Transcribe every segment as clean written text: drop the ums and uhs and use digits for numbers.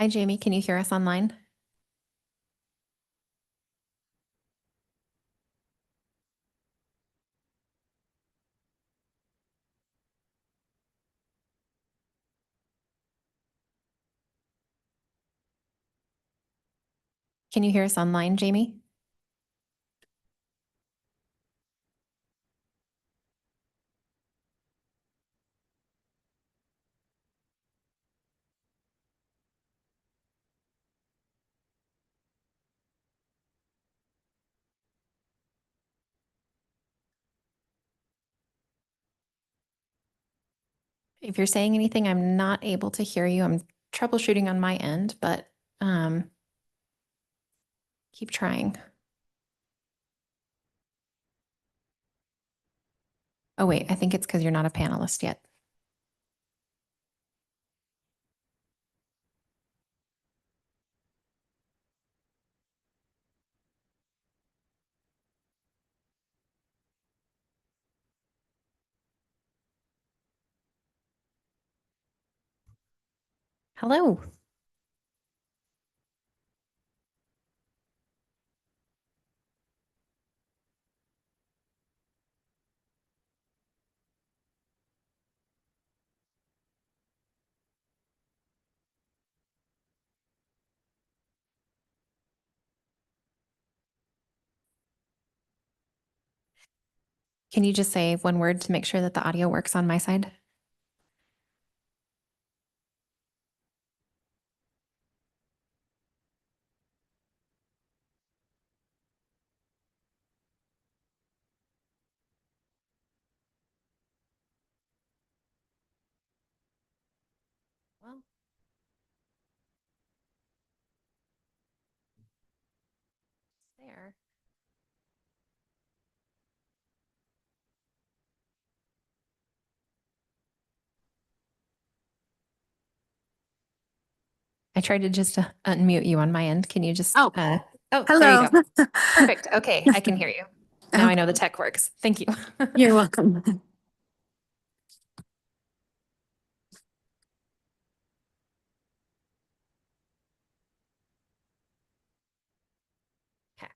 Hi, Jamie. Can you hear us online? Can you hear us online, Jamie? If you're saying anything, I'm not able to hear you. I'm troubleshooting on my end, but keep trying. Oh, wait, I think it's because you're not a panelist yet. Hello. Can you just say one word to make sure that the audio works on my side? Well, there. I tried to just unmute you on my end. Can you just? Oh, there you hello. go. Perfect. Okay, I can hear you. Now I know the tech works. Thank you. You're welcome. Okay.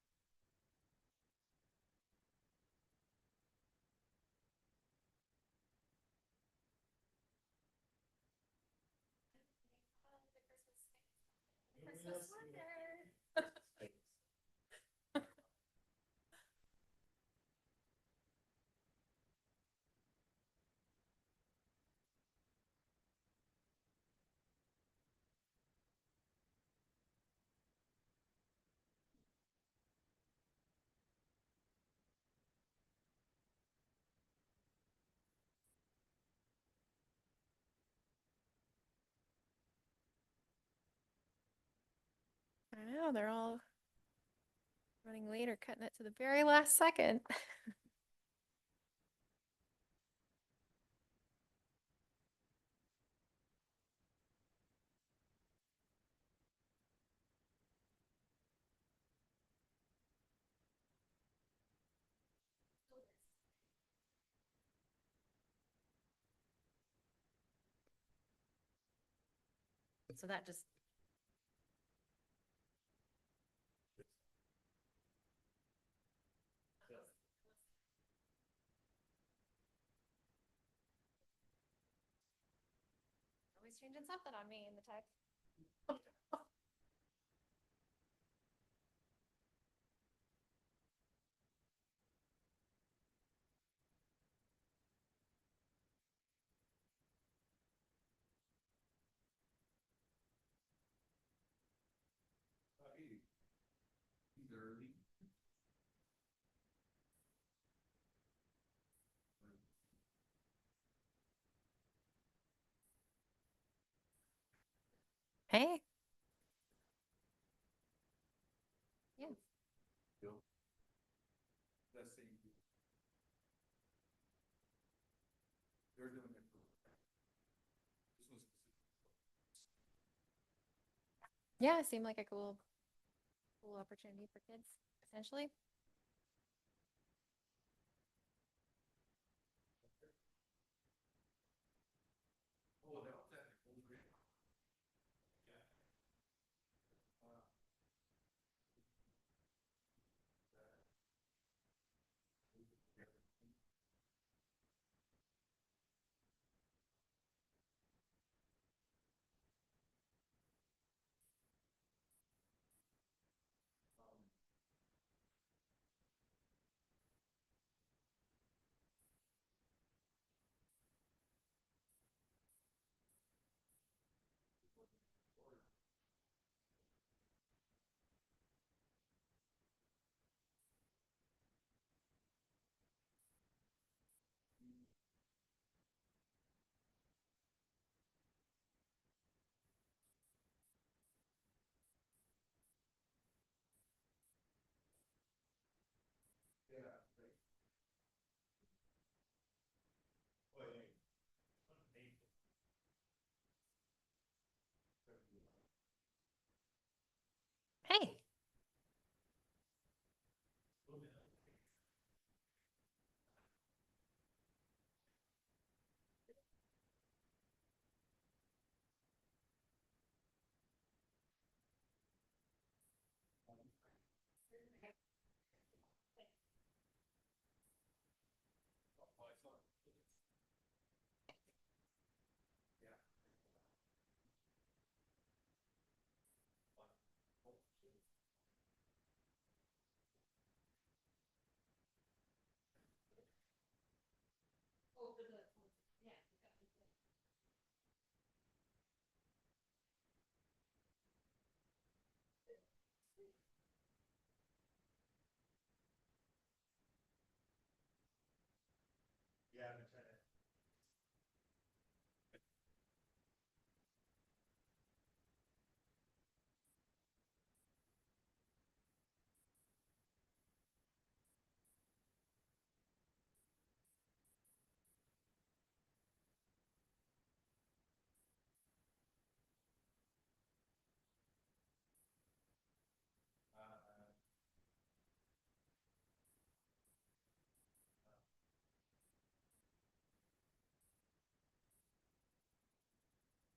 Christmas weather. I know, they're all running late or cutting it to the very last second. So that just always changing something on me in the tech. Hey. Yeah. Yeah, it seemed like a cool opportunity for kids, potentially.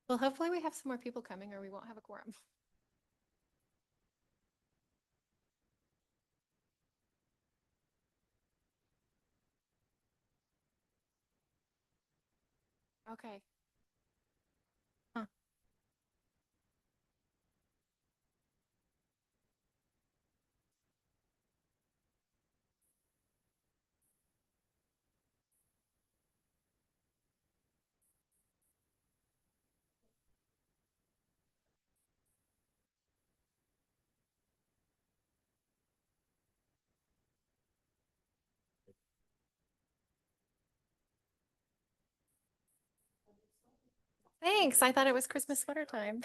Well, hopefully we have some more people coming or we won't have a quorum. Okay. Huh. Thanks. I thought it was Christmas sweater time.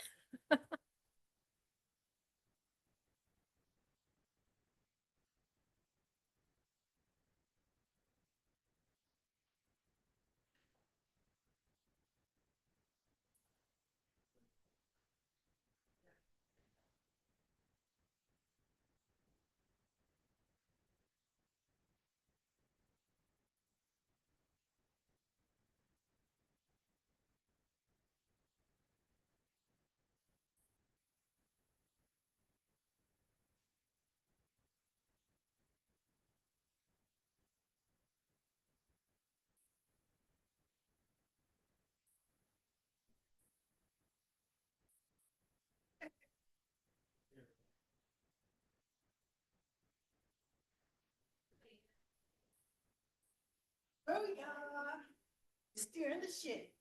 Oh yeah, steering the ship.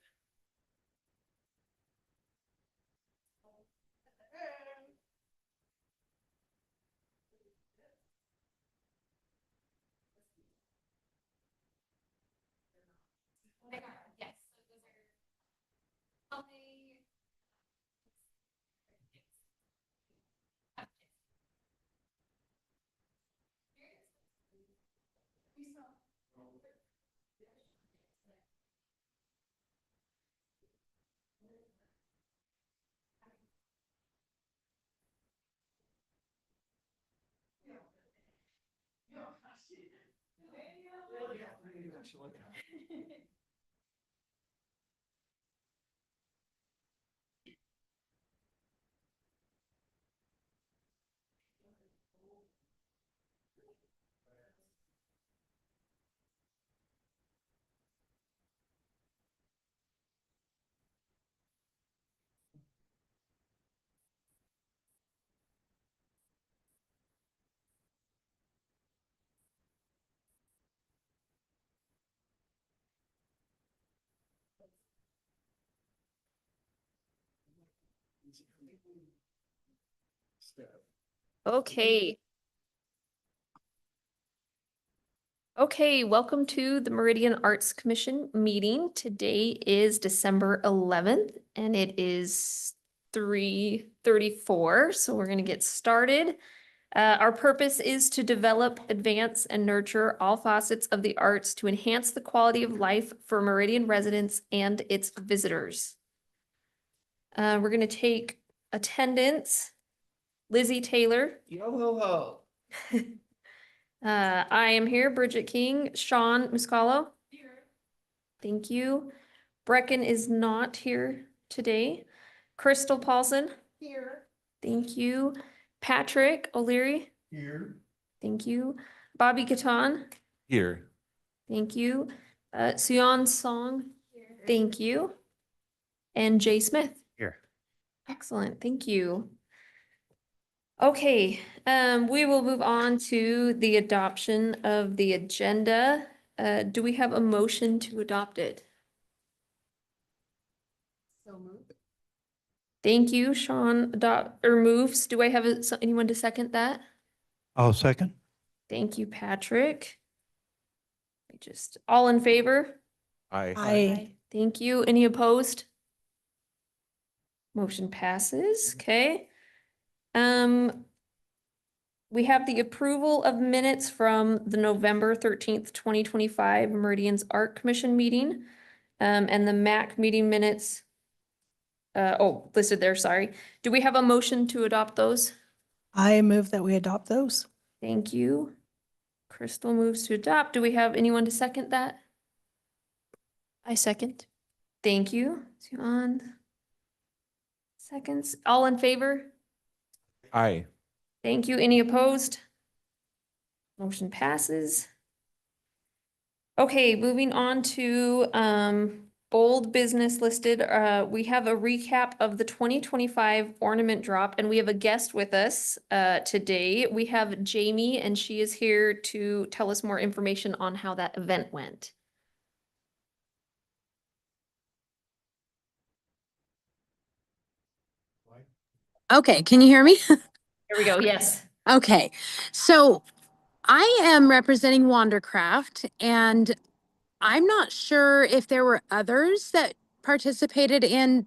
Yes. Okay. Okay, welcome to the Meridian Arts Commission meeting. Today is December 11th and it is 3:34, so we're gonna get started. Our purpose is to develop, advance, and nurture all facets of the arts to enhance the quality of life for Meridian residents and its visitors. We're gonna take attendance. Lizzie Taylor. Yo ho ho. I am here, Bridget King, Sean Muscalo. Here. Thank you. Brecken is not here today. Crystal Paulson. Here. Thank you. Patrick O'Leary. Here. Thank you. Bobby Gatan. Here. Thank you. Sion Song. Here. Thank you. And Jay Smith. Here. Excellent. Thank you. Okay, we will move on to the adoption of the agenda. Do we have a motion to adopt it? So moved. Thank you, Sean, adopt or moves. Do I have anyone to second that? I'll second. Thank you, Patrick. Just all in favor? Aye. Aye. Thank you. Any opposed? Motion passes. Okay. We have the approval of minutes from the November 13th, 2025 Meridian's Art Commission meeting. And the MAC meeting minutes. Listed there, sorry. Do we have a motion to adopt those? I move that we adopt those. Thank you. Crystal moves to adopt. Do we have anyone to second that? I second. Thank you, Suan. seconds. All in favor? Aye. Thank you. Any opposed? Motion passes. Okay, moving on to old business listed. We have a recap of the 2025 ornament drop, and we have a guest with us today. We have Jamie, and she is here to tell us more information on how that event went. Okay, can you hear me? Here we go. Yes. Okay, so I am representing Wandercraft, and I'm not sure if there were others that participated in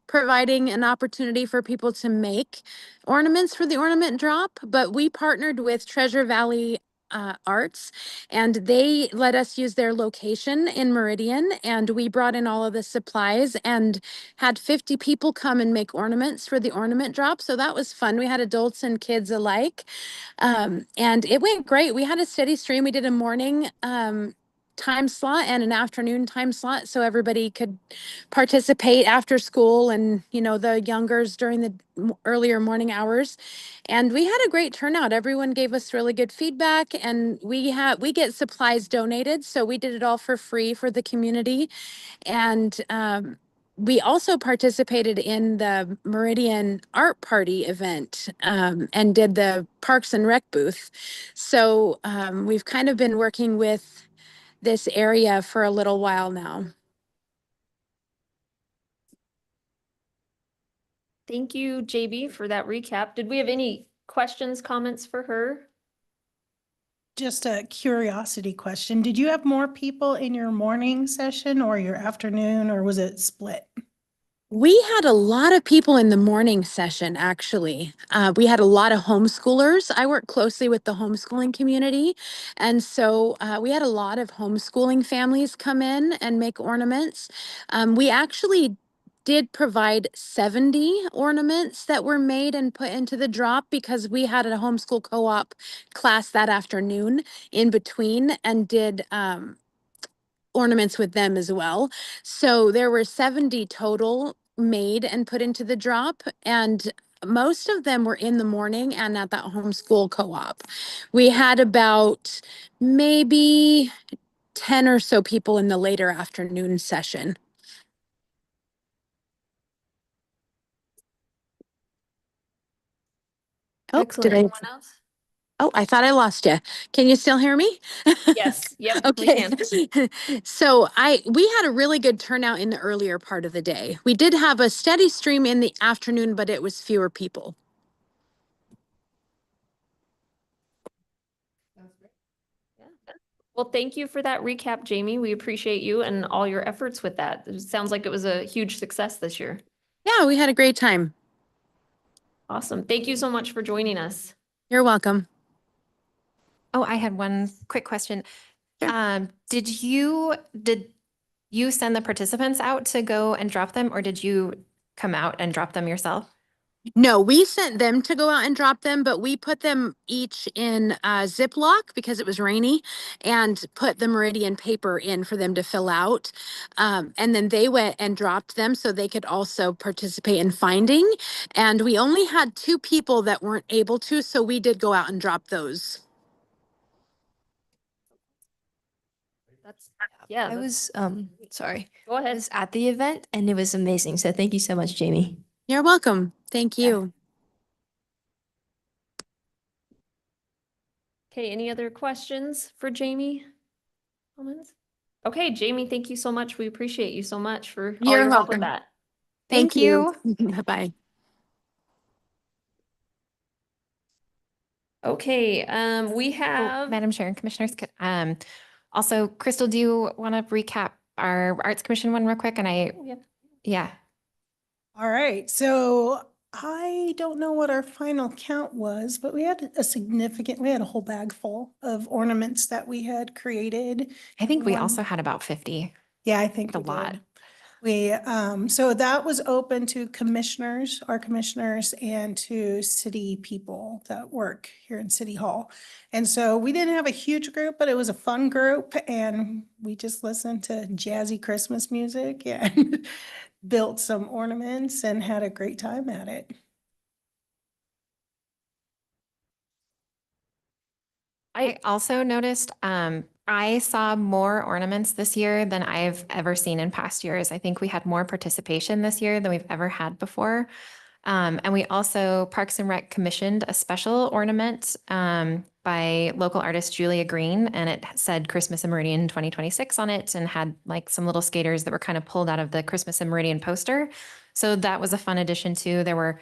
providing an opportunity for people to make ornaments for the ornament drop, but we partnered with Treasure Valley Arts, and they let us use their location in Meridian, and we brought in all of the supplies and had 50 people come and make ornaments for the ornament drop. So that was fun. We had adults and kids alike. And it went great. We had a steady stream. We did a morning time slot and an afternoon time slot so everybody could participate after school, and the youngers during the earlier morning hours. And we had a great turnout. Everyone gave us really good feedback, and we get supplies donated, so we did it all for free for the community. And we also participated in the Meridian Art Party event, and did the Parks and Rec booth. So we've kind of been working with this area for a little while now. Thank you, JB, for that recap. Did we have any questions, comments for her? Just a curiosity question. Did you have more people in your morning session or your afternoon, or was it split? We had a lot of people in the morning session, actually. We had a lot of homeschoolers. I work closely with the homeschooling community. And so we had a lot of homeschooling families come in and make ornaments. We actually did provide 70 ornaments that were made and put into the drop because we had a homeschool co-op class that afternoon in between and did ornaments with them as well. So there were 70 total made and put into the drop, and most of them were in the morning and at that homeschool co-op. We had about maybe 10 or so people in the later afternoon session. Oh, Excellent. did I? Anyone else? Oh, I thought I lost you. Can you still hear me? Yes. Yep. We Okay. can. So we had a really good turnout in the earlier part of the day. We did have a steady stream in the afternoon, but it was fewer people. Well, thank you for that recap, Jamie. We appreciate you and all your efforts with that. It sounds like it was a huge success this year. Yeah, we had a great time. Awesome. Thank you so much for joining us. You're welcome. Oh, I had one quick question. Sure. Did you send the participants out to go and drop them, or did you come out and drop them yourself? No, we sent them to go out and drop them, but we put them each in a Ziploc because it was rainy and put the Meridian paper in for them to fill out. And then they went and dropped them so they could also participate in finding. And we only had 2 people that weren't able to, so we did go out and drop those. Yeah, I was sorry. go I ahead. was at the event and it was amazing. So thank you so much, Jamie. You're welcome. Thank you. Okay, any other questions for Jamie? Comments? Okay, Jamie, thank you so much. We appreciate you so much for all You're your help with welcome. that. Thank you. Bye-bye. Okay, we Oh, have, Madam Chair and Commissioners, also, Crystal, do you want to recap our Arts Commission one real quick? And yeah. All right, so I don't know what our final count was, but we had we had a whole bag full of ornaments that we had created. I think we One- also had about 50. Yeah, I think a we lot. did. So that was open to commissioners, our commissioners, and to city people that work here in City Hall. And so we didn't have a huge group, but it was a fun group, and we just listened to jazzy Christmas music and built some ornaments and had a great time at it. I also noticed, I saw more ornaments this year than I've ever seen in past years. I think we had more participation this year than we've ever had before. And we also, Parks and Rec commissioned a special ornament by local artist Julia Green, and it said Christmas in Meridian 2026 on it and had like some little skaters that were kind of pulled out of the Christmas in Meridian poster. So that was a fun addition too. There were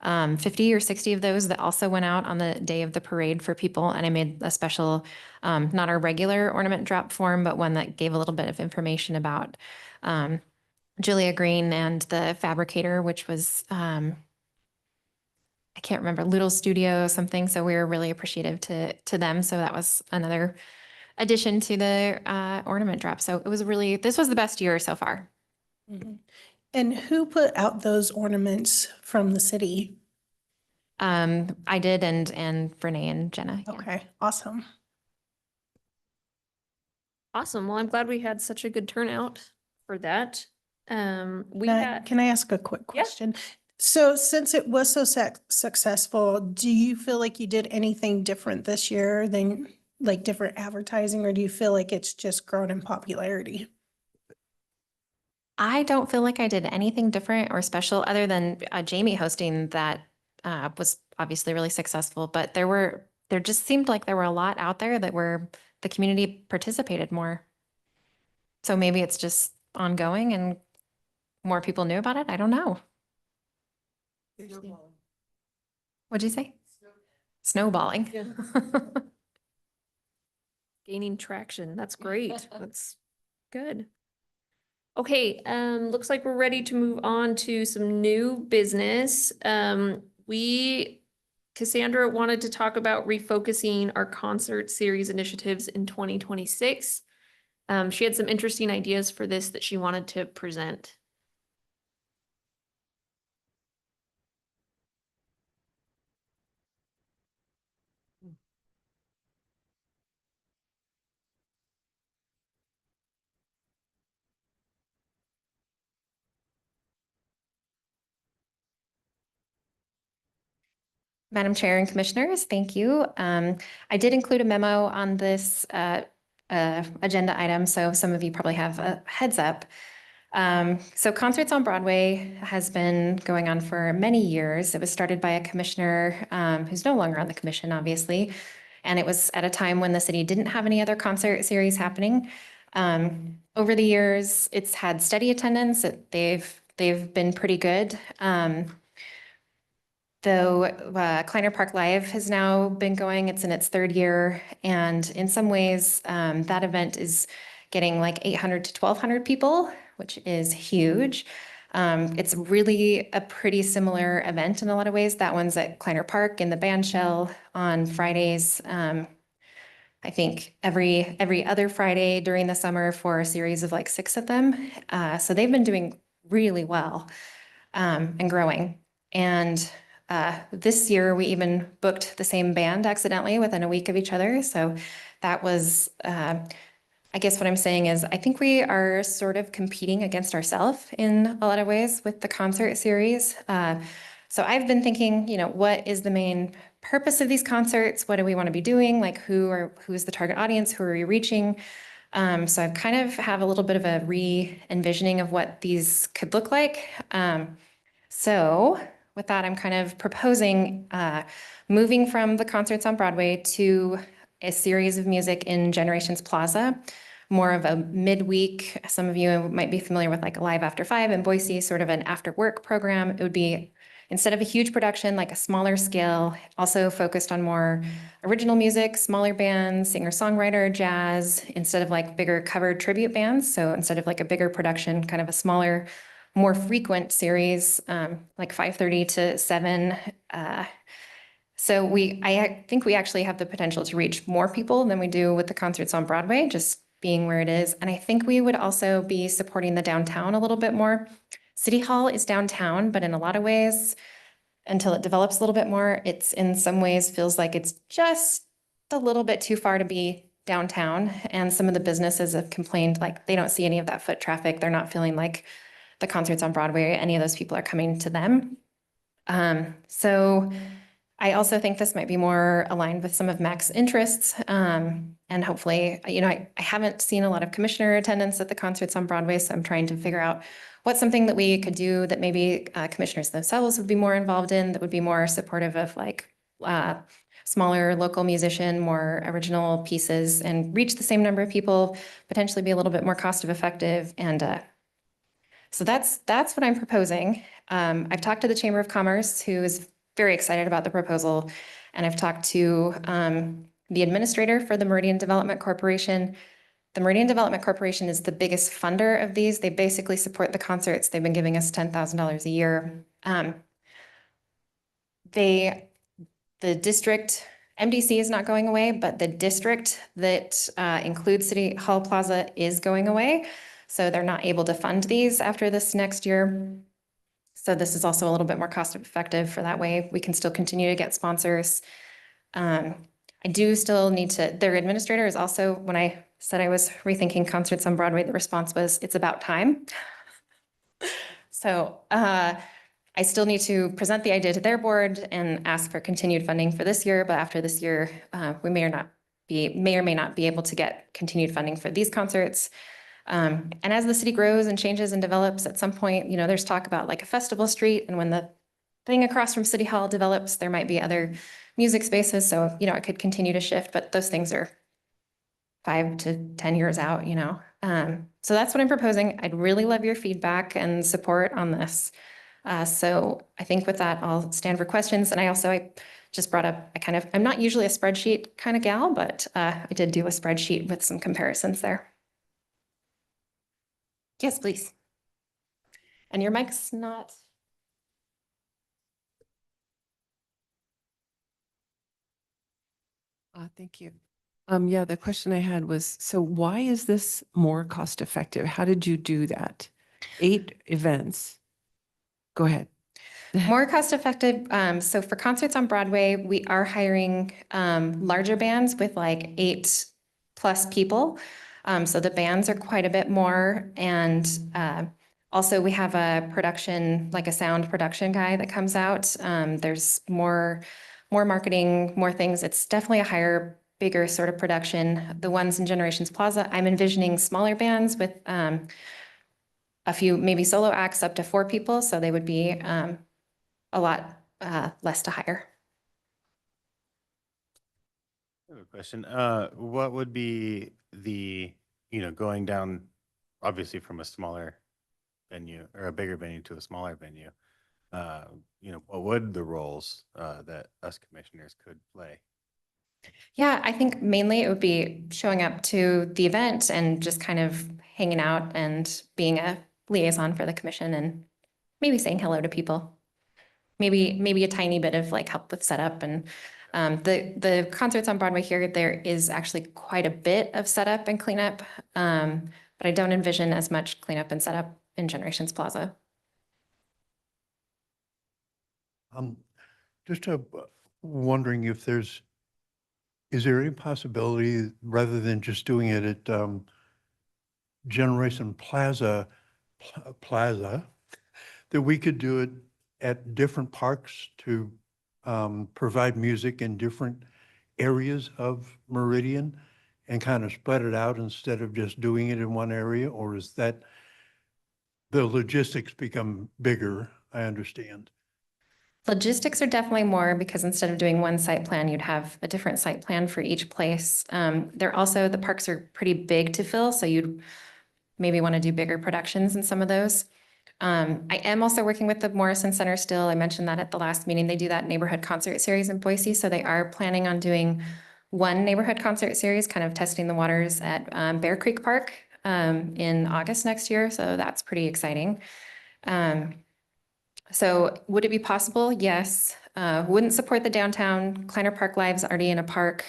50 or 60 of those that also went out on the day of the parade for people. And I made a special, not our regular ornament drop form, but one that gave a little bit of information about Julia Green and the fabricator, which was, I can't remember, Little Studio something. So we were really appreciative to them. So that was another addition to the ornament drop. So it was really, this was the best year so far. Mhm. And who put out those ornaments from the city? I did, and Renee and Jenna. Yeah. Okay, awesome. Awesome. Well, I'm glad we had such a good turnout for that. Can I ask a quick Yeah. question? So since it was so successful, do you feel like you did anything different this year than like different advertising, or do you feel like it's just grown in popularity? I don't feel like I did anything different or special other than Jamie hosting that was obviously really successful. But there just seemed like there were a lot out there that were the community participated more. So maybe it's just ongoing and more people knew about it. I don't know. What'd you say? Snowballing. Gaining traction. That's great. That's good. Okay, looks like we're ready to move on to some new business. Cassandra wanted to talk about refocusing our concert series initiatives in 2026. She had some interesting ideas for this that she wanted to present. Madam Chair and Commissioners, thank you. I did include a memo on this agenda item, so some of you probably have a heads up. So Concerts on Broadway has been going on for many years. It was started by a commissioner who's no longer on the commission, obviously. And it was at a time when the city didn't have any other concert series happening. Over the years, it's had steady attendance. They've been pretty good. Though Kleiner Park Live has now been going, it's in its third year. And in some ways, that event is getting like 800 to 1,200 people, which is huge. It's really a pretty similar event in a lot of ways. That one's at Kleiner Park in the band shell on Fridays. I think every other Friday during the summer for a series of like 6 of them. So they've been doing really well and growing. And this year, we even booked the same band accidentally within a week of each other. So that was, I guess what I'm saying is, I think we are sort of competing against ourselves in a lot of ways with the concert series. So I've been thinking, what is the main purpose of these concerts? What do we want to be doing? Like who's the target audience? Who are we reaching? So I kind of have a little bit of a re-envisioning of what these could look like. So with that, I'm kind of proposing moving from the concerts on Broadway to a series of music in Generations Plaza, more of a midweek. Some of you might be familiar with like Live After 5 in Boise, sort of an after work program. It would be, instead of a huge production, like a smaller scale, also focused on more original music, smaller bands, singer-songwriter, jazz, instead of like bigger covered tribute bands. So instead of like a bigger production, kind of a smaller, more frequent series, like 5:30 to 7. So I think we actually have the potential to reach more people than we do with the concerts on Broadway, just being where it is. And I think we would also be supporting the downtown a little bit more. City Hall is downtown, but in a lot of ways, until it develops a little bit more, it's in some ways feels like it's just a little bit too far to be downtown. And some of the businesses have complained like they don't see any of that foot traffic. They're not feeling like the concerts on Broadway, any of those people are coming to them. So I also think this might be more aligned with some of Mac's interests. And hopefully, I haven't seen a lot of commissioner attendance at the concerts on Broadway, so I'm trying to figure out what's something that we could do that maybe commissioners themselves would be more involved in, that would be more supportive of like smaller local musician, more original pieces, and reach the same number of people, potentially be a little bit more cost effective. And so that's what I'm proposing. I've talked to the Chamber of Commerce, who is very excited about the proposal, and I've talked to the administrator for the Meridian Development Corporation. The Meridian Development Corporation is the biggest funder of these. They basically support the concerts. They've been giving us $10,000 a year. The district, MDC is not going away, but the district that includes City Hall Plaza is going away. So they're not able to fund these after this next year. So this is also a little bit more cost effective for that way. We can still continue to get sponsors. I do still need to, their administrator is also, when I said I was rethinking concerts on Broadway, the response was, it's about time. So I still need to present the idea to their board and ask for continued funding for this year, but after this year, we may or may not be able to get continued funding for these concerts. And as the city grows and changes and develops, at some point, there's talk about like a festival street, and when the thing across from City Hall develops, there might be other music spaces. So, it could continue to shift, but those things are 5 to 10 years out, So that's what I'm proposing. I'd really love your feedback and support on this. So I think with that, I'll stand for questions. And I just brought up, I'm not usually a spreadsheet kind of gal, but I did do a spreadsheet with some comparisons there. Yes, please. And your mic's not. Thank you. Yeah, the question I had was, so why is this more cost effective? How did you do that? 8 events. Go ahead. More cost effective. So for concerts on Broadway, we are hiring larger bands with like 8+ people. So the bands are quite a bit more. And also we have a production, like a sound production guy that comes out. There's more marketing, more things. It's definitely a higher, bigger sort of production. The ones in Generations Plaza, I'm envisioning smaller bands with a few maybe solo acts up to 4 people. So they would be a lot less to hire. I have a question. What would be the, going down, obviously from a smaller venue or a bigger venue to a smaller venue, what would the roles that us commissioners could play? Yeah, I think mainly it would be showing up to the event and just kind of hanging out and being a liaison for the commission and maybe saying hello to people. Maybe a tiny bit of like help with setup. And the concerts on Broadway here, there is actually quite a bit of setup and cleanup, but I don't envision as much cleanup and setup in Generations Plaza. Just wondering if is there any possibility, rather than just doing it at Generation Plaza, that we could do it at different parks to provide music in different areas of Meridian and kind of spread it out instead of just doing it in one area? Or is that the logistics become bigger? I understand. Logistics are definitely more, because instead of doing one site plan, you'd have a different site plan for each place. The parks are pretty big to fill, so you'd maybe want to do bigger productions in some of those. I am also working with the Morrison Center still. I mentioned that at the last meeting. They do that neighborhood concert series in Boise, so they are planning on doing one neighborhood concert series, kind of testing the waters at Bear Creek Park in August next year, so that's pretty exciting. So would it be possible? Yes. Wouldn't support the downtown. Kleiner Park Live's already in a park.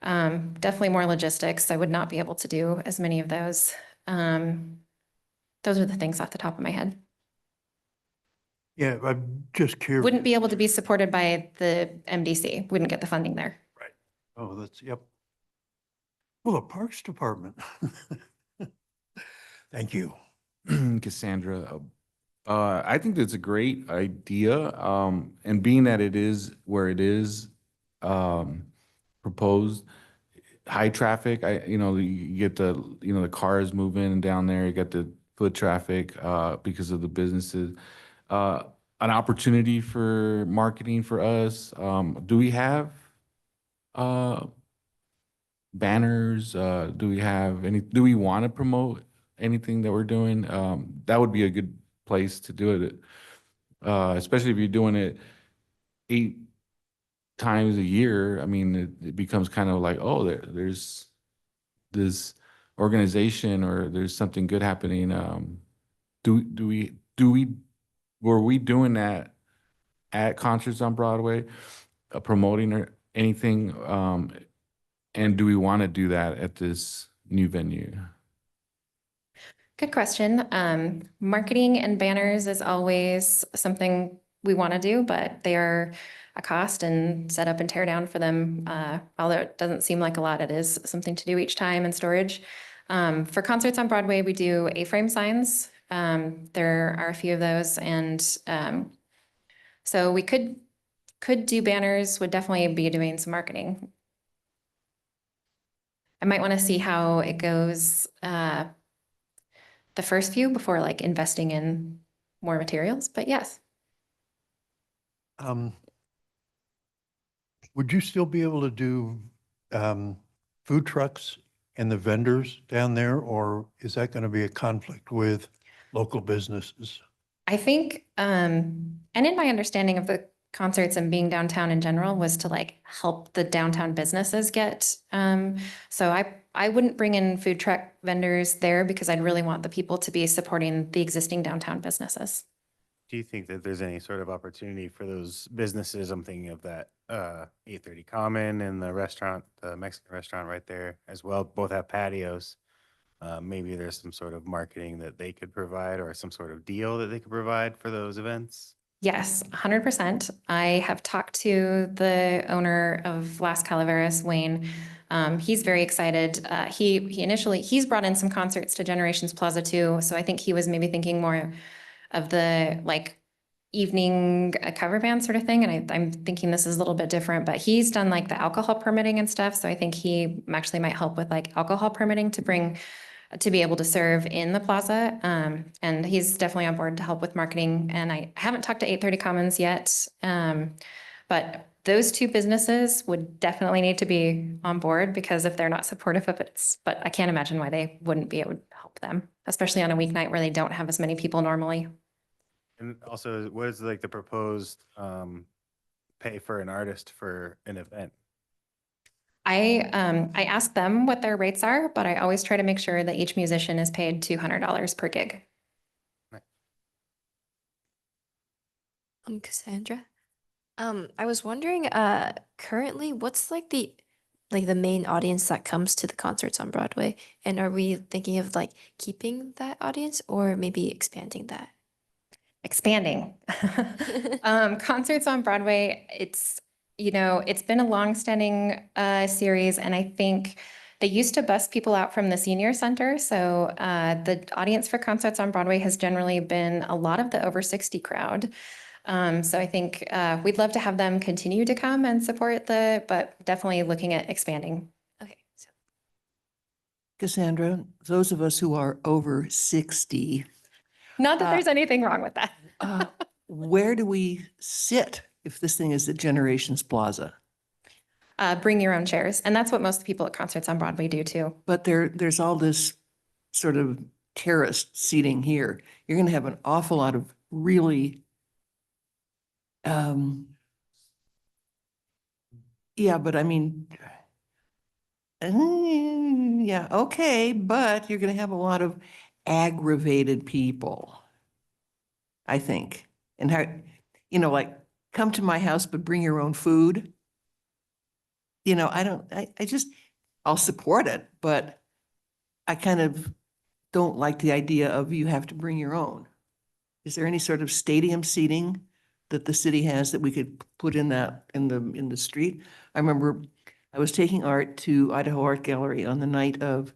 Definitely more logistics. I would not be able to do as many of those. Those are the things off the top of my head. Yeah, I'm just curious. Wouldn't be able to be supported by the MDC, wouldn't get the funding there. Oh, that's, yep. Well, the Parks Department. Thank you. Cassandra, I think that's a great idea. And being that it is where it is, proposed, high traffic, you get the cars moving down there, you got the foot traffic, because of the businesses. An opportunity for marketing for us. Do we have, banners? Do we want to promote anything that we're doing? That would be a good place to do it. Especially if you're doing it 8 times a year. I mean, it becomes kind of like, oh, there's this organization or there's something good happening. Were we doing that at concerts on Broadway, promoting or anything? And do we want to do that at this new venue? Good question. Marketing and banners is always something we want to do, but they are a cost and set up and tear down for them. Although it doesn't seem like a lot, it is something to do each time and storage. For concerts on Broadway, we do A-frame signs. There are a few of those, and so we could do banners, would definitely be doing some marketing. I might want to see how it goes the first few before like investing in more materials, but yes. Would you still be able to do food trucks and the vendors down there, or is that going to be a conflict with local businesses? I think, and in my understanding of the concerts and being downtown in general was to like help the downtown businesses get, so I wouldn't bring in food truck vendors there because I'd really want the people to be supporting the existing downtown businesses. Do you think that there's any sort of opportunity for those businesses? I'm thinking of that 830 Common and the restaurant, the Mexican restaurant right there as well. Both have patios. Maybe there's some sort of marketing that they could provide or some sort of deal that they could provide for those events. Yes, 100%. I have talked to the owner of Las Calaveras, Wayne. He's very excited. He's brought in some concerts to Generations Plaza too. So I think he was maybe thinking more of the like evening cover band sort of thing. And I'm thinking this is a little bit different, but he's done like the alcohol permitting and stuff. So I think he actually might help with like alcohol permitting to be able to serve in the plaza. And he's definitely on board to help with marketing. And I haven't talked to 830 Commons yet. But those two businesses would definitely need to be on board because if they're not supportive of it, but I can't imagine why they wouldn't be able to help them, especially on a weeknight where they don't have as many people normally. And also, what is like the proposed pay for an artist for an event? I ask them what their rates are, but I always try to make sure that each musician is paid $200 per gig. Cassandra, I was wondering, currently, what's like the main audience that comes to the concerts on Broadway? And are we thinking of like keeping that audience or maybe expanding that? Expanding. Concerts on Broadway, it's been a long-standing series, and I think they used to bus people out from the senior center. So the audience for concerts on Broadway has generally been a lot of the over 60 crowd. So I think we'd love to have them continue to come and support but definitely looking at expanding. Okay. So Cassandra, those of us who are over 60, Not that there's anything wrong with that. where do we sit if this thing is at Generations Plaza? Bring your own chairs. And that's what most people at concerts on Broadway do too. But there's all this sort of terraced seating here. You're going to have an awful lot of really, yeah, but I mean, yeah, okay, but you're going to have a lot of aggravated people, I think. And how, like, come to my house, but bring your own food. you know, I just, I'll support it, but I kind of don't like the idea of you have to bring your own. Is there any sort of stadium seating that the city has that we could put in that, in the street? I remember I was taking art to Idaho Art Gallery on the night of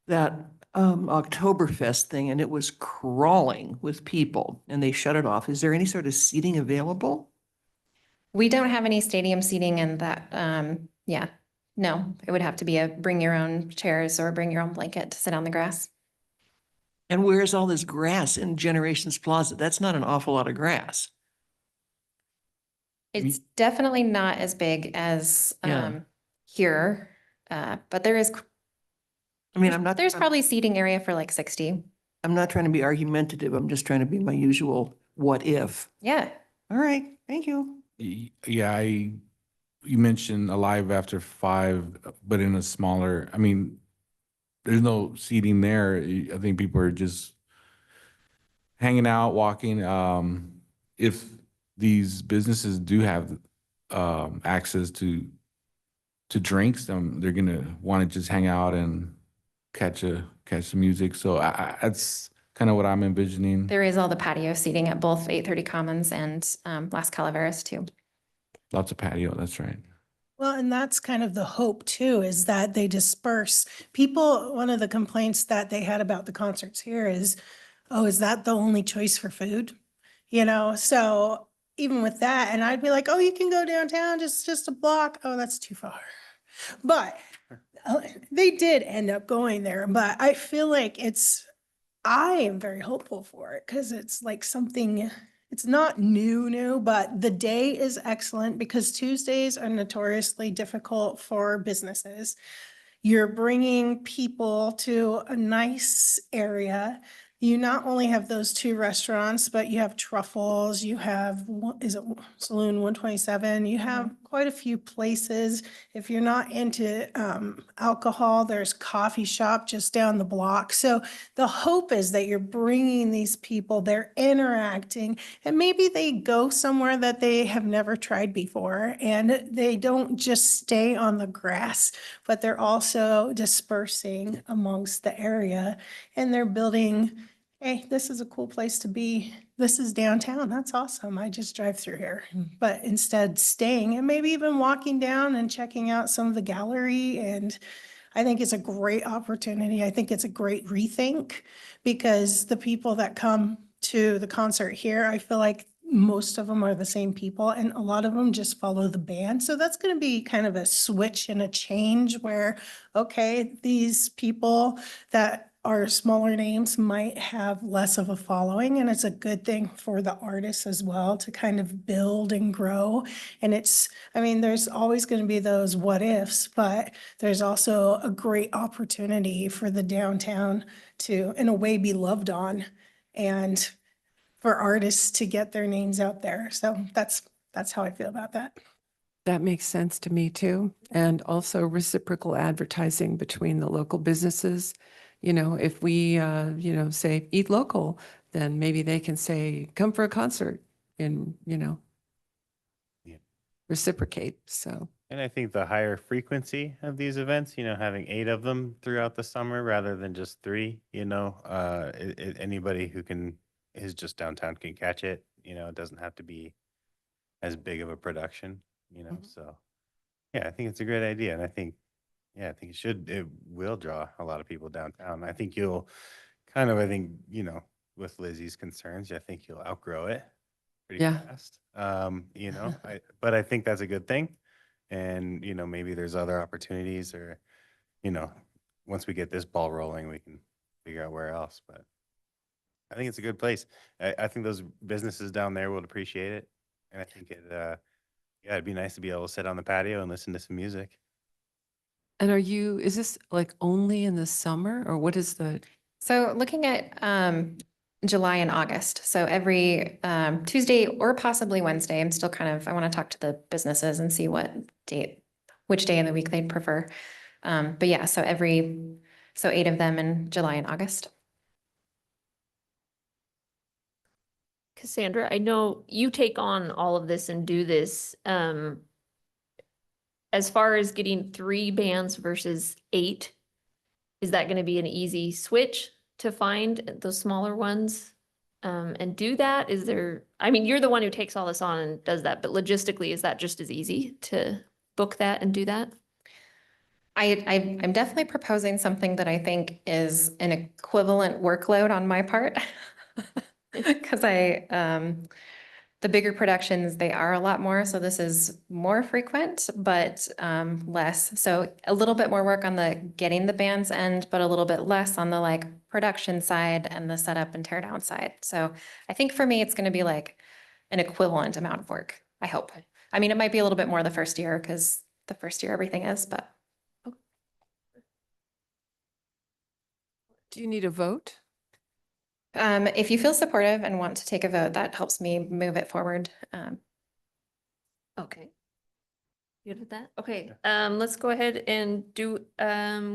that Oktoberfest thing, and it was crawling with people, and they shut it off. Is there any sort of seating available? We don't have any stadium seating and that, yeah, no, it would have to be a bring your own chairs or bring your own blanket to sit on the grass. And where's all this grass in Generations Plaza? That's not an awful lot of grass. It's definitely not as big as, Yeah. here, but there is, I mean, I'm not, there's probably seating area for like 60. I'm not trying to be argumentative. I'm just trying to be my usual what if. Yeah. All right, thank you. Yeah, you mentioned Alive After 5, but in a smaller, I mean, there's no seating there. I think people are just hanging out, walking. If these businesses do have access to drinks, they're gonna want to just hang out and catch the music. So that's kind of what I'm envisioning. There is all the patio seating at both 830 Commons and Las Calaveras too. Lots of patio, that's right. Well, and that's kind of the hope too, is that they disperse. People, one of the complaints that they had about the concerts here is, oh, is that the only choice for food? You know, so even with that, and I'd be like, oh, you can go downtown, just a block. Oh, that's too far. But they did end up going there, but I feel like I am very hopeful for it because it's like something, it's not new, but the day is excellent because Tuesdays are notoriously difficult for businesses. You're bringing people to a nice area. You not only have those two restaurants, but you have Truffles, you have, is it Saloon 127? You have quite a few places. If you're not into alcohol, there's coffee shop just down the block. So the hope is that you're bringing these people, they're interacting, and maybe they go somewhere that they have never tried before, and they don't just stay on the grass, but they're also dispersing amongst the area, and they're building, hey, this is a cool place to be. This is downtown. That's awesome. I just drive through here. But instead staying and maybe even walking down and checking out some of the gallery. And I think it's a great opportunity. I think it's a great rethink because the people that come to the concert here, I feel like most of them are the same people and a lot of them just follow the band. So that's going to be kind of a switch and a change where, okay, these people that are smaller names might have less of a following, and it's a good thing for the artists as well to kind of build and grow. And I mean, there's always going to be those what ifs, but there's also a great opportunity for the downtown to, in a way, be loved on and for artists to get their names out there. So that's how I feel about that. That makes sense to me too. And also reciprocal advertising between the local businesses. You know, if we, say eat local, then maybe they can say, come for a concert and, Yeah. reciprocate. So, And I think the higher frequency of these events, having 8 of them throughout the summer rather than just 3, anybody who is just downtown can catch it. It doesn't have to be as big of a production, so yeah, I think it's a great idea. And I think it will draw a lot of people downtown. I think with Lizzie's concerns, I think you'll outgrow it pretty Yeah. fast. But I think that's a good thing. And, maybe there's other opportunities or, once we get this ball rolling, we can figure out where else. But I think it's a good place. I think those businesses down there would appreciate it. And I think it'd be nice to be able to sit on the patio and listen to some music. and is this like only in the summer or what is So looking at July and August, so every Tuesday or possibly Wednesday, I want to talk to the businesses and see which day of the week they'd prefer. But yeah, so 8 of them in July and August. Cassandra, I know you take on all of this and do this. as far as getting 3 bands versus 8, is that gonna be an easy switch to find those smaller ones? And do that? Is there, I mean, you're the one who takes all this on and does that, but logistically, is that just as easy to book that and do that? I'm definitely proposing something that I think is an equivalent workload on my part. Because the bigger productions, they are a lot more, so this is more frequent, but less. So a little bit more work on the getting the bands end, but a little bit less on the like production side and the setup and tear down side. So I think for me, it's gonna be like an equivalent amount of work, I hope. I mean, it might be a little bit more the first year, because the first year everything is, but. Do you need a vote? If you feel supportive and want to take a vote, that helps me move it forward. Okay. Good with that? Okay, let's go ahead and do,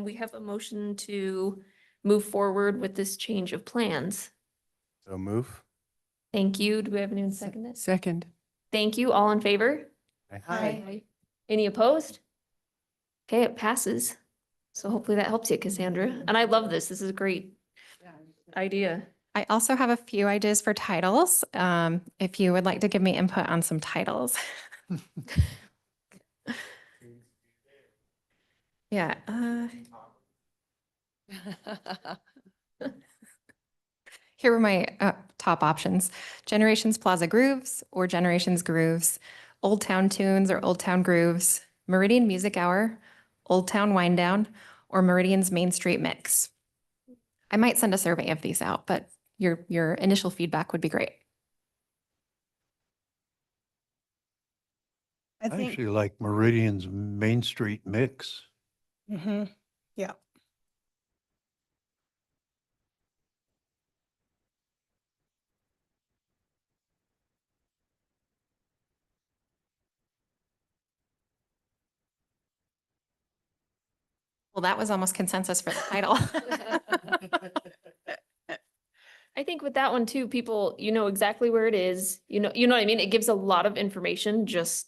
we have a motion to move forward with this change of plans. So move. Thank you. Do we have anyone second this? Second. Thank you. All in favor? Aye. Any opposed? Okay, it passes. So hopefully that helps you, Cassandra. And I love this. This is a great idea. I also have a few ideas for titles, if you would like to give me input on some titles. Yeah. Here were my top options: Generations Plaza Grooves or Generations Grooves, Old Town Tunes or Old Town Grooves, Meridian Music Hour, Old Town Wind Down, or Meridian's Main Street Mix. I might send a survey of these out, but your initial feedback would be great. I I think, actually like Meridian's Main Street mix. mhm, yeah. Well, that was almost consensus for the title. I think with that one too, people, you know exactly where it is. You know what I mean? It gives a lot of information, just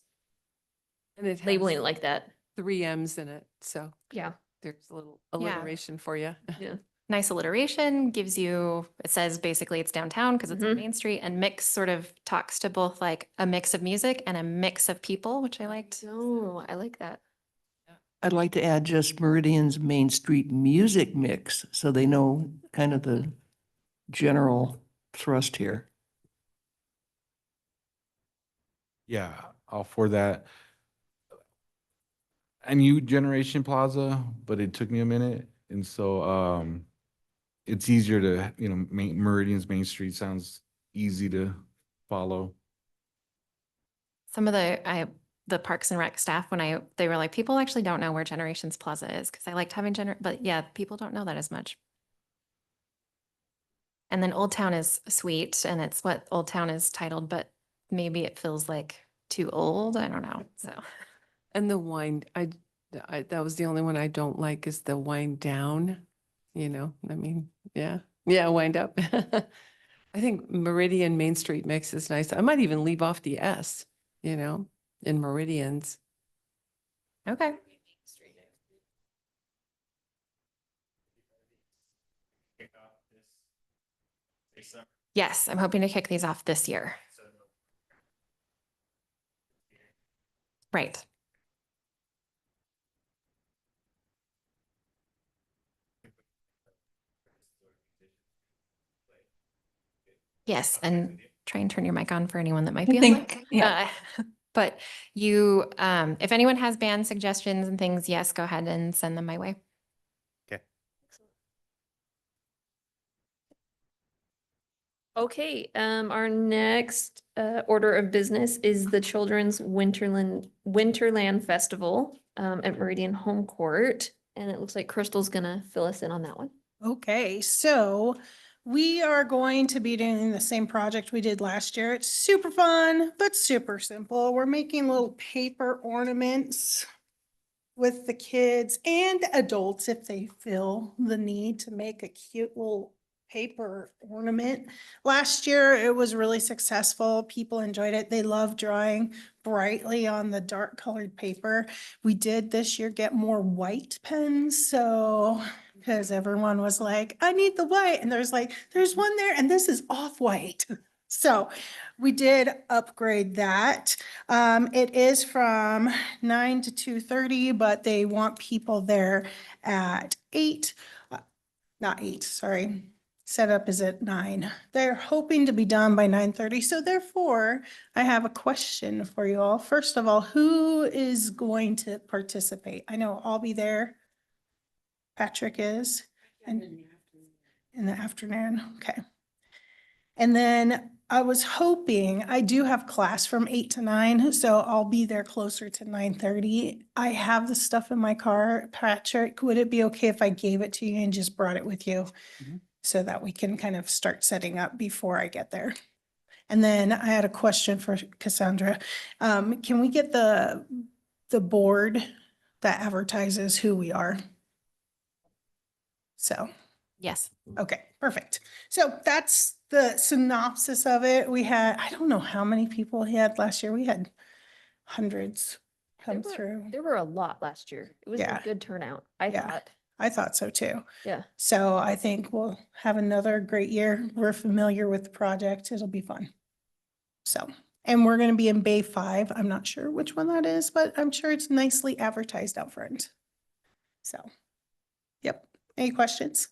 And it has labeling it like that. 3 M's in it, so Yeah. there's a little Yeah. alliteration for you. Yeah. Nice alliteration, gives you, it says basically it's downtown because it's on Mhm. Main Street, and mix sort of talks to both like a mix of music and a mix of people, which I liked. Oh, I like that. I'd like to add just Meridian's Main Street music mix, so they know kind of the general thrust here. Yeah, all for that. I knew Generation Plaza, but it took me a minute. And so it's easier to, Meridian's Main Street sounds easy to follow. Some of the Parks and Rec staff, they were like, people actually don't know where Generations Plaza is, because I liked having but yeah, people don't know that as much. And then Old Town is sweet, and it's what Old Town is titled, but maybe it feels like too old. I don't know. So And the wind, that was the only one I don't like is the wind down, I mean, yeah, wind up. I think Meridian Main Street mix is nice. I might even leave off the S, in Meridians. okay. Yes, I'm hoping to kick these off this year. Right. Yes, and try and turn your mic on for anyone that might be on mic. yeah. But you, if anyone has band suggestions and things, yes, go ahead and send them my way. Okay. Okay, our next order of business is the Children's Winterland Festival at Meridian Home Court. And it looks like Crystal's gonna fill us in on that one. Okay, so we are going to be doing the same project we did last year. It's super fun, but super simple. We're making little paper ornaments with the kids and adults if they feel the need to make a cute little paper ornament. Last year, it was really successful. People enjoyed it. They love drawing brightly on the dark colored paper. We did this year get more white pens, so, because everyone was like, I need the white, and there's one there, and this is off-white. So we did upgrade that. It is from 9 to 2:30, but they want people there at 8, not 8, sorry. Setup is at 9. They're hoping to be done by 9:30. So therefore, I have a question for you all. First of all, who is going to participate? I know I'll be there. Patrick is. And in the afternoon, okay. And then I was hoping, I do have class from 8 to 9, so I'll be there closer to 9:30. I have the stuff in my car. Patrick, would it be okay if I gave it to you and just brought it with you? Mhm. So that we can kind of start setting up before I get there. And then I had a question for Cassandra. Can we get the board that advertises who we are? So. Yes. Okay, perfect. So that's the synopsis of it. We had, I don't know how many people we had last year. We had hundreds come through. There were a lot last year. It was a Yeah. good turnout, I Yeah. thought. I thought so too. Yeah. So I think we'll have another great year. We're familiar with the project. It'll be fun. So, and we're going to be in Bay 5. I'm not sure which one that is, but I'm sure it's nicely advertised out front. So, yep. Any questions?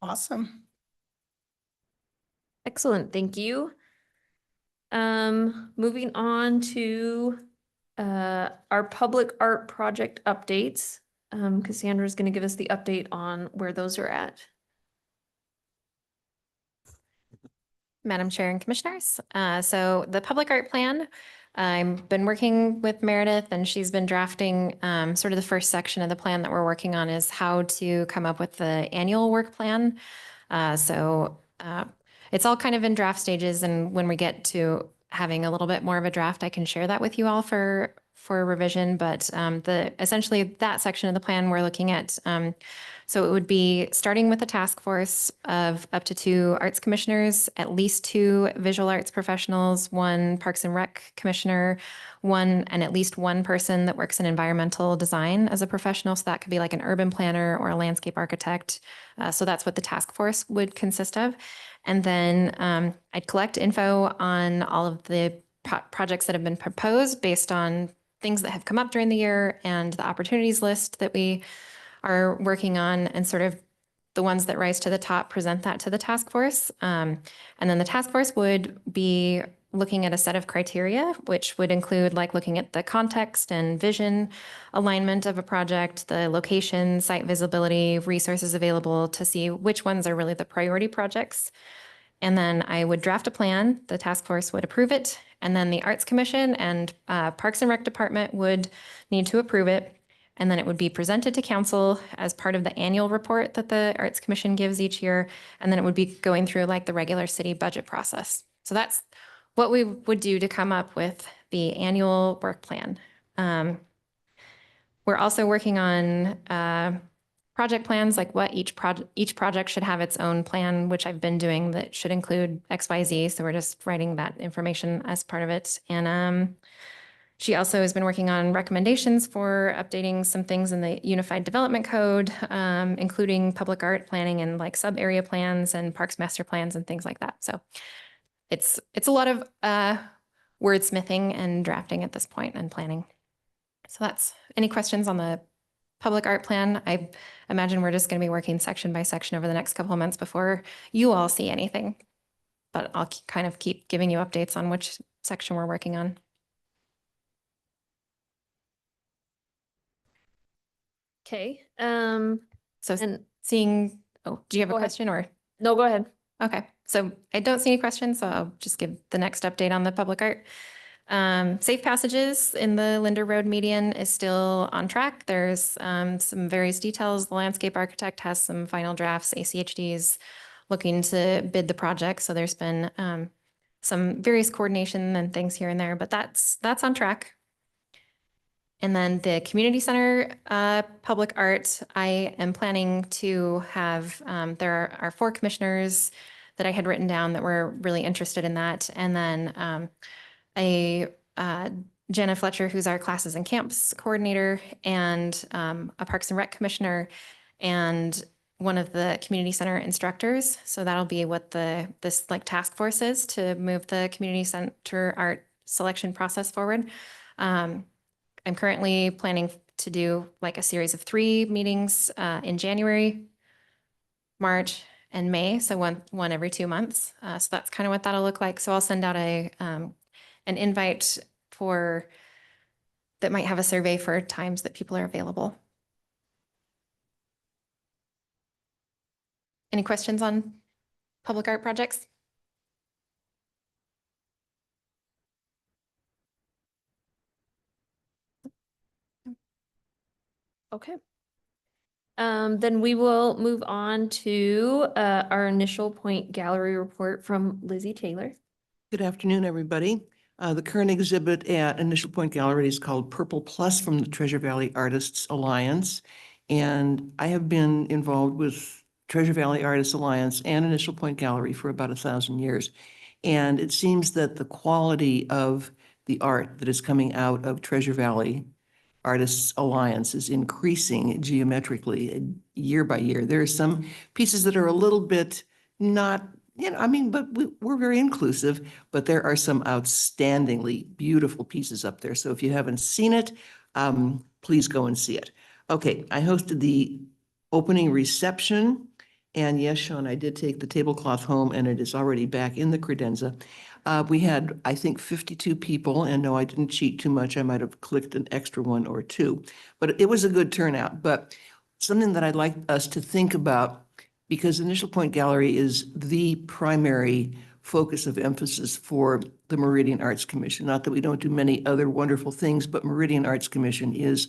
Awesome. Excellent, thank you. Moving on to our public art project updates. Cassandra's gonna give us the update on where those are at. Madam Chair and Commissioners, so the public art plan, I've been working with Meredith and she's been drafting sort of the first section of the plan that we're working on is how to come up with the annual work plan. It's all kind of in draft stages, and when we get to having a little bit more of a draft, I can share that with you all for revision. But essentially that section of the plan we're looking at. So it would be starting with a task force of up to 2 arts commissioners, at least 2 visual arts professionals, 1 Parks and Rec commissioner, and at least 1 person that works in environmental design as a professional. So that could be like an urban planner or a landscape architect. So that's what the task force would consist of. And then I'd collect info on all of the projects that have been proposed based on things that have come up during the year and the opportunities list that we are working on, and sort of the ones that rise to the top, present that to the task force. And then the task force would be looking at a set of criteria, which would include like looking at the context and vision alignment of a project, the location, site visibility, resources available to see which ones are really the priority projects. And then I would draft a plan, the task force would approve it, and then the Arts Commission and Parks and Rec Department would need to approve it. And then it would be presented to council as part of the annual report that the Arts Commission gives each year. And then it would be going through like the regular city budget process. So that's what we would do to come up with the annual work plan. We're also working on project plans, like what each project should have its own plan, which I've been doing, that should include XYZ. So we're just writing that information as part of it. And she also has been working on recommendations for updating some things in the Unified Development Code, including public art planning and like sub-area plans and parks master plans and things like that. So it's a lot of wordsmithing and drafting at this point and planning. So that's any questions on the public art plan? I imagine we're just going to be working section by section over the next couple of months before you all see anything. But I'll kind of keep giving you updates on which section we're working on. Okay, So and seeing, oh, do you have a Go ahead. question or? no, go ahead. Okay, so I don't see any questions, so I'll just give the next update on the public art. Safe passages in the Linder Road median is still on track. There's some various details. The landscape architect has some final drafts. ACHD's looking to bid the project, so there's been some various coordination and things here and there, but that's on track. And then the community center public art, I am planning to have, there are 4 commissioners that I had written down that were really interested in that. And then Jenna Fletcher, who's our classes and camps coordinator, and a Parks and Rec commissioner, and one of the community center instructors. So that'll be what this like task force is to move the community center art selection process forward. I'm currently planning to do like a series of 3 meetings in January, March, and May. So one every 2 months. So that's kind of what that'll look like. So I'll send out an invite that might have a survey for times that people are available. Any questions on public art projects? Okay. Then we will move on to our initial point gallery report from Lizzie Taylor. Good afternoon, everybody. The current exhibit at Initial Point Gallery is called Purple Plus from the Treasure Valley Artists Alliance. And I have been involved with Treasure Valley Artists Alliance and Initial Point Gallery for about 1,000 years. And it seems that the quality of the art that is coming out of Treasure Valley Artists Alliance is increasing geometrically year by year. There are some pieces that are a little bit not, I mean, but we're very inclusive, but there are some outstandingly beautiful pieces up there. So if you haven't seen it, please go and see it. Okay, I hosted the opening reception. And yes, Sean, I did take the tablecloth home and it is already back in the credenza. We had, I think, 52 people, and no, I didn't cheat too much. I might have clicked an extra 1 or 2, but it was a good turnout. But something that I'd like us to think about, because Initial Point Gallery is the primary focus of emphasis for the Meridian Arts Commission. Not that we don't do many other wonderful things, but Meridian Arts Commission is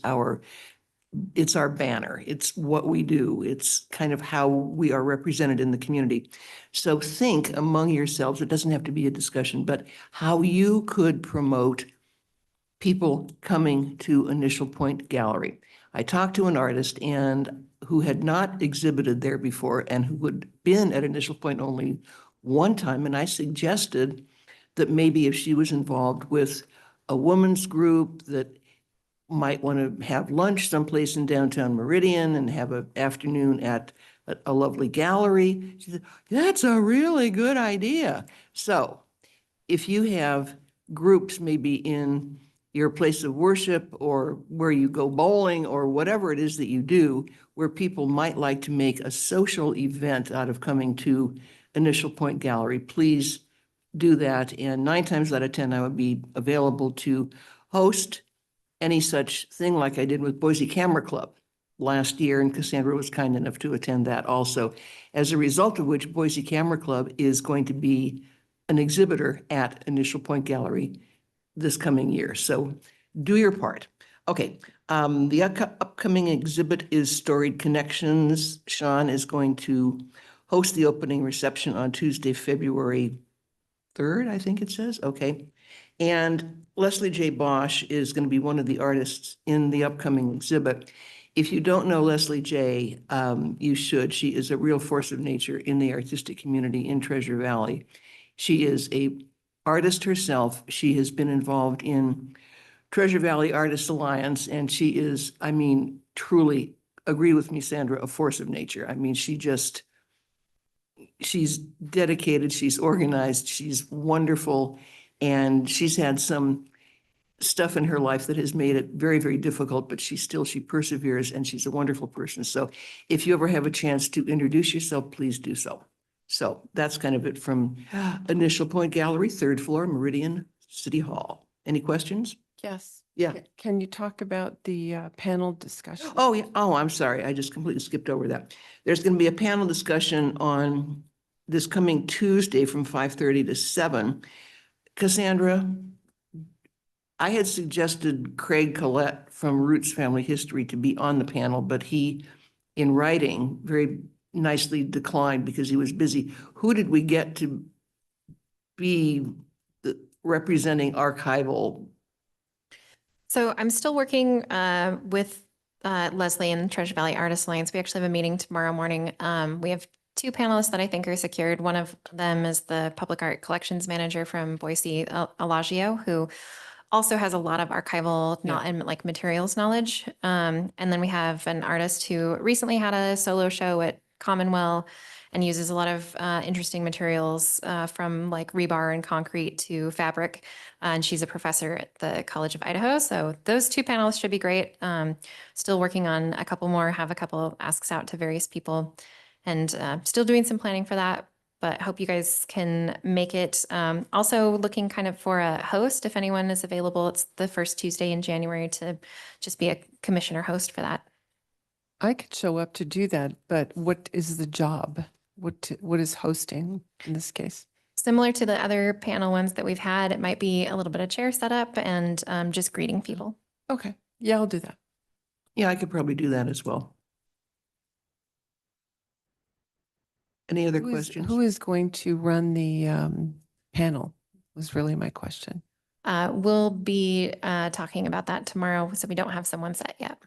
it's our banner. It's what we do. It's kind of how we are represented in the community. So think among yourselves, it doesn't have to be a discussion, but how you could promote people coming to Initial Point Gallery. I talked to an artist and who had not exhibited there before and who had been at Initial Point only one time. And I suggested that maybe if she was involved with a women's group that might want to have lunch someplace in downtown Meridian and have an afternoon at a lovely gallery. She said, that's a really good idea. So if you have groups maybe in your place of worship or where you go bowling or whatever it is that you do, where people might like to make a social event out of coming to Initial Point Gallery, please do that. And 9 times out of 10, I would be available to host any such thing like I did with Boise Camera Club last year, and Cassandra was kind enough to attend that also. As a result of which, Boise Camera Club is going to be an exhibitor at Initial Point Gallery this coming year. So do your part. Okay, the upcoming exhibit is Storied Connections. Sean is going to host the opening reception on Tuesday, February 3rd, I think it says. Okay. And Leslie J. Bosch is going to be one of the artists in the upcoming exhibit. If you don't know Leslie J., you should. She is a real force of nature in the artistic community in Treasure Valley. She is an artist herself. She has been involved in Treasure Valley Artists Alliance, and she is, I mean, truly, agree with me, Sandra, a force of nature. I mean, she's dedicated, she's organized, she's wonderful. And she's had some stuff in her life that has made it very, very difficult, but she perseveres and she's a wonderful person. So if you ever have a chance to introduce yourself, please do so. So that's kind of it from Initial Point Gallery, 3rd floor, Meridian City Hall. Any questions? Yes. Yeah. Can you talk about the panel discussion? Oh, yeah. Oh, I'm sorry. I just completely skipped over that. There's going to be a panel discussion on this coming Tuesday from 5:30 to 7. Cassandra, I had suggested Craig Collette from Roots Family History to be on the panel, but he, in writing, very nicely declined because he was busy. Who did we get to be representing archival? So I'm still working with Leslie and Treasure Valley Artists Alliance. We actually have a meeting tomorrow morning. We have two panelists that I think are secured. One of them is the public art collections manager from Boise, Elagio, who also has a lot of archival not and like materials knowledge. And then we have an artist who recently had a solo show at Commonwealth and uses a lot of interesting materials from like rebar and concrete to fabric. And she's a professor at the College of Idaho. So those two panelists should be great. Still working on a couple more, have a couple of asks out to various people, and still doing some planning for that. But hope you guys can make it. Also looking kind of for a host if anyone is available. It's the first Tuesday in January to just be a commissioner host for that. I could show up to do that, but what is the job? What is hosting in this case? Similar to the other panel ones that we've had, it might be a little bit of chair setup and just greeting people. Okay, yeah, I'll do that. Yeah, I could probably do that as well. Any other questions? Who is going to run the panel was really my question. We'll be talking about that tomorrow, so we don't have someone set yet.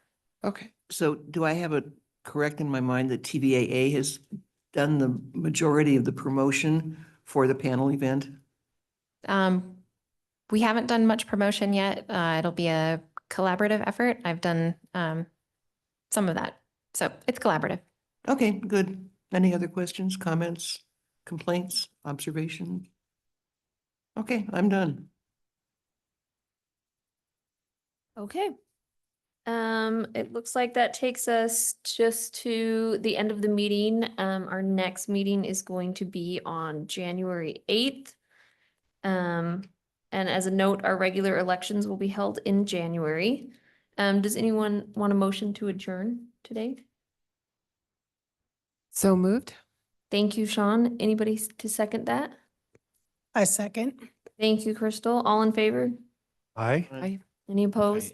Okay. So do I have it correct in my mind that TVAA has done the majority of the promotion for the panel event? We haven't done much promotion yet. It'll be a collaborative effort. I've done some of that. So it's collaborative. Okay, good. Any other questions, comments, complaints, observations? Okay, I'm done. Okay. It looks like that takes us just to the end of the meeting. Our next meeting is going to be on January 8th. And as a note, our regular elections will be held in January. Does anyone want a motion to adjourn today? So moved? Thank you, Sean. Anybody to second that? I second. Thank you, Crystal. All in favor? Aye. I Any opposed?